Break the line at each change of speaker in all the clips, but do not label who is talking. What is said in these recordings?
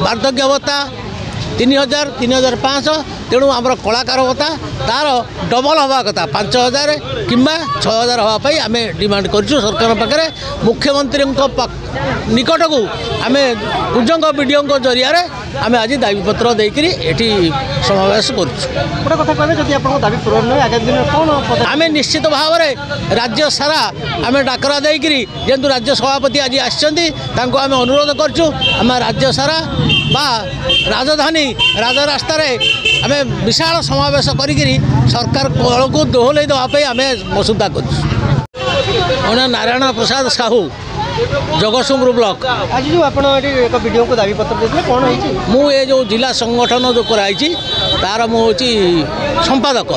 वार्धक्य भत्ता 3000 3500 तेणु आमर कलाकार भत्ता तार डबल हवा कथा 5000 कि 6000 हाँपाई आम डिमांड करूँ सरकार पाखे मुख्यमंत्री निकट को आम कुजंग वीडियो जरिया आम आज दाबीपत्र देकर ये समावेश करें निश्चित भाव में राज्य सारा आम डाकरा देकर जेहतु राज्य सभापति आज आम अनुरोध करूँ आम राज्य सारा बा राजधानी राजरास्त आम विशाल समावेश करी सरकार कल को दोहल देवाई आम मसुदा कर नारायण प्रसाद साहू जगतसिंहपुर ब्लॉक
आज जो आप वीडियो को दाबीपत्र देते कौन है
मुझे जो जिला संगठन जो कराई तार मुझे संपादक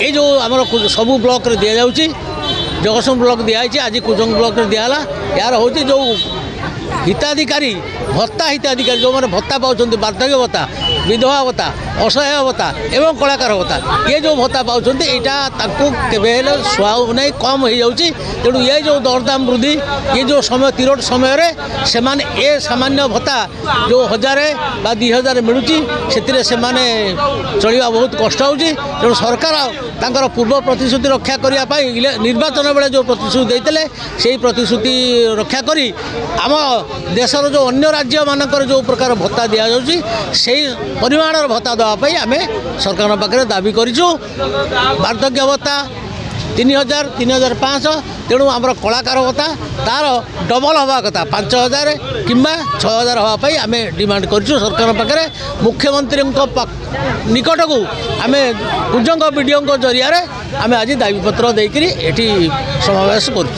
ये जो आम सबू ब्लॉक दि जाऊँगी जगतसिंहपुर ब्लॉक दिखाई आज कुजंग ब्लॉक दिहला यार हूँ जो हिताधिकारी भत्ता हिताधिकारी जो मैंने भत्ता पाँच वार्धक्य भत्ता विधवा भत्ता असहाय भत्ता एवं कलाकार भत्ता ये जो भत्ता पाँच यहाँ सुहाऊ नहीं कम हो जाऊँगी तेणु ये जो दरदाम वृद्धि ये जो समय तिरोट समय से माने ये सामान्य भत्ता जो 1000 बा 2000 मिलूँ से चलवा बहुत कष्ट होची तेणु सरकार तांकर पूर्व प्रतिश्रुति रक्षा करने निर्वाचन बेले जो प्रतिश्रुति देते से प्रतिश्रुति रक्षा करी आम देशर जो अन्य राज्य मानकर जो प्रकार भत्ता दि जाऊँगी से परिमाण भत्ता देवाई आम सरकार पाखे दाबी करूँ वार्धक्य भत्ता 3000 3500 तेणु आमर कलाकार भत्ता तार डबल हवा कथा 5000 कि 6000 हाँपाई आम डिमांड करूँ सरकार पाखे मुख्यमंत्री निकट को आम कुजंग वीडियो जरिया आम आज दाबीपत्र देकर ये समावेश करें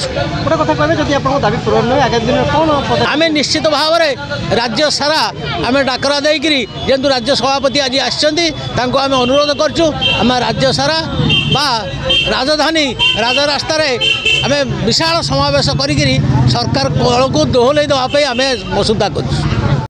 आम निश्चित भाव में राज्य सारा आम डाकरा देकर जेहतु राज्य सभापति आज आम अनुरोध करूँ आम राज्य सारा बा राजधानी राजरास्त आम विशाल समावेश करी सरकार कल को दोहल देवाई आम मसुदा कर